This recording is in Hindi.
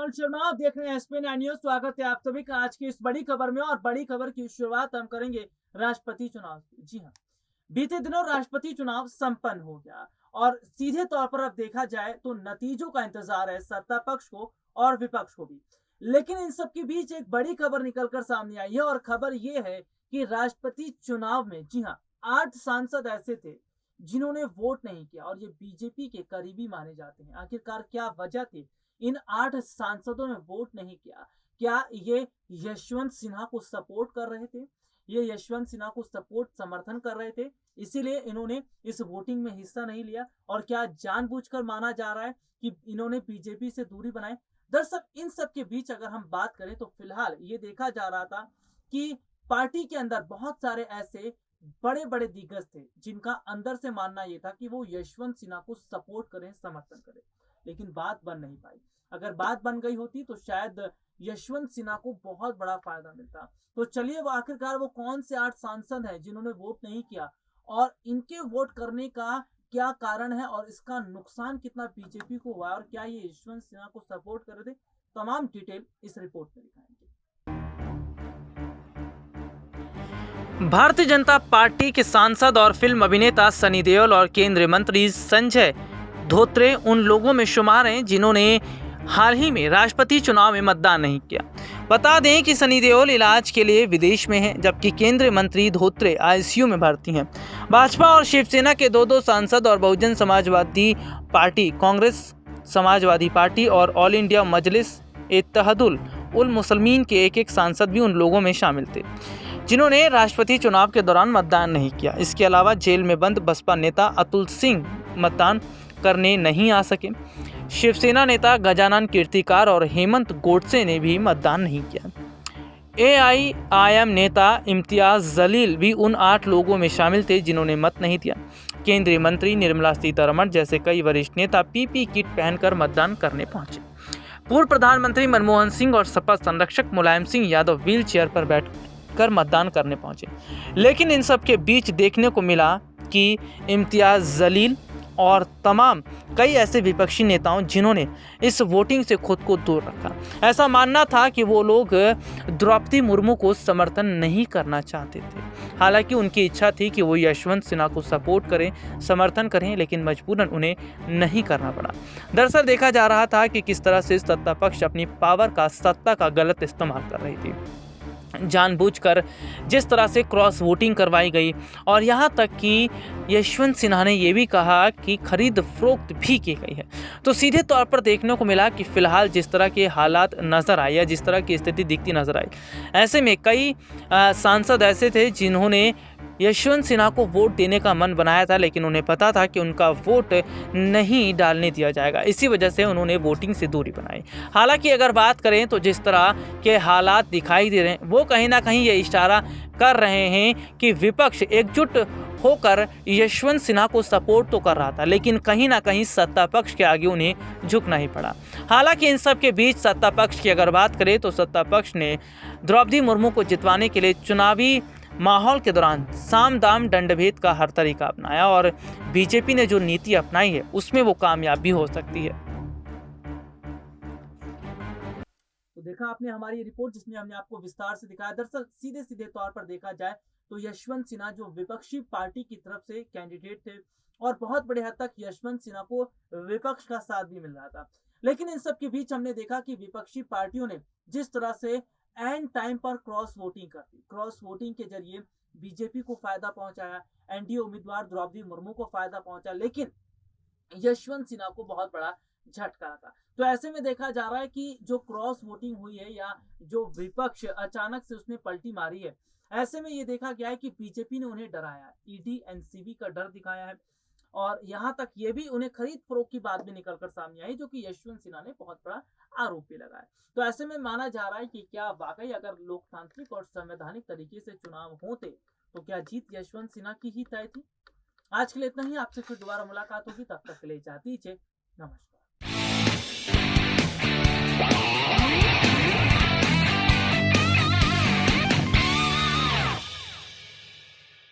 अनुज शर्मा, आप देख रहे हैं एसपी9 न्यूज। स्वागत है आप सभी का आज की इस बड़ी खबर में। और बड़ी खबर की शुरुआत हम करेंगे राष्ट्रपति चुनाव से। जी हाँ, बीते दिनों राष्ट्रपति चुनाव संपन्न हो गया और सीधे तौर पर अब देखा जाए तो नतीजों का इंतजार है सत्ता पक्ष को और विपक्ष को भी। लेकिन इन सब के बीच एक बड़ी खबर निकलकर सामने आई है और खबर ये है कि राष्ट्रपति चुनाव में, जी हाँ, 8 सांसद ऐसे थे जिन्होंने वोट नहीं किया और ये बीजेपी के करीबी माने जाते हैं। आखिरकार क्या वजह थी इन 8 सांसदों ने वोट नहीं किया? क्या ये यशवंत सिन्हा को सपोर्ट कर रहे थे? ये यशवंत सिन्हा को समर्थन कर रहे थे, इसीलिए इन्होंने इस वोटिंग में हिस्सा नहीं लिया? और क्या जानबूझकर माना जा रहा है कि इन्होंने बीजेपी से दूरी बनाई? दरअसल इन सब के बीच अगर हम बात करें तो फिलहाल ये देखा जा रहा था कि पार्टी के अंदर बहुत सारे ऐसे बड़े बड़े दिग्गज थे जिनका अंदर से मानना यह था कि वो यशवंत सिन्हा को सपोर्ट करें, समर्थन करें। लेकिन बात बन नहीं पाई। अगर बात बन गई होती तो शायद यशवंत सिन्हा को बहुत बड़ा फायदा मिलता। तो चलिए वो आखिरकार वो कौन से 8 सांसद हैं जिन्होंने वोट नहीं किया और इनके वोट करने का क्या कारण है और इसका नुकसान कितना बीजेपी को हुआ और क्या ये यशवंत सिन्हा को सपोर्ट कर रहे थे, तमाम डिटेल इस रिपोर्ट में दिखाएंगे। भारतीय जनता पार्टी के सांसद और फिल्म अभिनेता सनी देओल और केंद्रीय मंत्री संजय धोत्रे उन लोगों में शुमार हैं जिन्होंने हाल ही में राष्ट्रपति चुनाव में मतदान नहीं किया। बता दें कि सनी देओल इलाज के लिए विदेश में हैं, जबकि केंद्रीय मंत्री धोत्रे आईसीयू में भर्ती हैं। भाजपा और शिवसेना के 2-2 सांसद और बहुजन समाजवादी पार्टी, कांग्रेस समाजवादी पार्टी और ऑल इंडिया मजलिस इत्तेहादुल उल मुस्लिमीन के 1-1 सांसद भी उन लोगों में शामिल थे जिन्होंने राष्ट्रपति चुनाव के दौरान मतदान नहीं किया। इसके अलावा जेल में बंद बसपा नेता अतुल सिंह मतदान करने नहीं आ सके। शिवसेना नेता गजानन कीर्तिकार और हेमंत गोडसे ने भी मतदान नहीं किया। एआईएम नेता इम्तियाज जलील भी उन 8 लोगों में शामिल थे जिन्होंने मत नहीं दिया। केंद्रीय मंत्री निर्मला सीतारमण जैसे कई वरिष्ठ नेता पीपी किट पहनकर मतदान करने पहुंचे। पूर्व प्रधानमंत्री मनमोहन सिंह और सपा संरक्षक मुलायम सिंह यादव व्हील चेयर पर बैठकर मतदान करने पहुंचे। लेकिन इन सब के बीच देखने को मिला कि इम्तियाज जलील और तमाम कई ऐसे विपक्षी नेताओं जिन्होंने इस वोटिंग से खुद को दूर रखा। ऐसा मानना था कि वो लोग द्रौपदी मुर्मू को समर्थन नहीं करना चाहते थे। हालांकि उनकी इच्छा थी कि वो यशवंत सिन्हा को सपोर्ट करें, समर्थन करें, लेकिन मजबूरन उन्हें नहीं करना पड़ा। दरअसल देखा जा रहा था कि किस तरह से सत्ता पक्ष अपनी पावर का, सत्ता का गलत इस्तेमाल कर रही थी। जानबूझकर जिस तरह से क्रॉस वोटिंग करवाई गई और यहाँ तक कि यशवंत सिन्हा ने यह भी कहा कि खरीद फरोख्त भी की गई है। तो सीधे तौर पर देखने को मिला कि फिलहाल जिस तरह के हालात नजर आए या जिस तरह की स्थिति दिखती नजर आई, ऐसे में कई सांसद ऐसे थे जिन्होंने यशवंत सिन्हा को वोट देने का मन बनाया था, लेकिन उन्हें पता था कि उनका वोट नहीं डालने दिया जाएगा। इसी वजह से उन्होंने वोटिंग से दूरी बनाई। हालांकि अगर बात करें तो जिस तरह के हालात दिखाई दे रहे हैं वो कहीं ना कहीं ये इशारा कर रहे हैं कि विपक्ष एकजुट होकर यशवंत सिन्हा को सपोर्ट तो कर रहा था, लेकिन कहीं ना कहीं सत्ता पक्ष के आगे उन्हें झुकना ही पड़ा। हालांकि इन सब के बीच सत्ता पक्ष की अगर बात करें तो सत्ता पक्ष ने द्रौपदी मुर्मू को जितवाने के लिए चुनावी माहौल के दौरान साम दाम दंडभेद का हर तरीका अपनाया और बीजेपी ने जो नीति अपनाई है उसमें वो कामयाब भी हो सकती है। तो देखा आपने हमारी रिपोर्ट जिसमें हमने आपको विस्तार से दिखाया। दरअसल सीधे तौर पर देखा जाए तो यशवंत सिन्हा जो विपक्षी पार्टी की तरफ से कैंडिडेट थे और बहुत बड़े हद तक यशवंत सिन्हा को विपक्ष का साथ भी मिल रहा था। लेकिन इन सब के बीच हमने देखा कि विपक्षी पार्टियों ने जिस तरह से एंड टाइम पर क्रॉस वोटिंग के जरिए बीजेपी को फायदा पहुंचाया, एनडीए उम्मीदवार द्रौपदी मुर्मू को फायदा पहुंचा, लेकिन यशवंत सिन्हा को बहुत बड़ा झटका था। तो ऐसे में देखा जा रहा है कि जो क्रॉस वोटिंग हुई है या जो विपक्ष अचानक से उसने पलटी मारी है, ऐसे में ये देखा गया है कि बीजेपी ने उन्हें डराया, ईडी एनसीबी का डर दिखाया है और यहाँ तक ये भी उन्हें खरीद फरोख्त की बात भी निकलकर सामने आई जो कि यशवंत सिन्हा ने बहुत बड़ा आरोप भी लगाया। तो ऐसे में माना जा रहा है कि क्या वाकई अगर लोकतांत्रिक और संवैधानिक तरीके से चुनाव होते तो क्या जीत यशवंत सिन्हा की ही तय थी। आज के लिए इतना ही, आपसे फिर दोबारा मुलाकात होगी, तब तक के लिए इजाजत दीजिए। नमस्कार।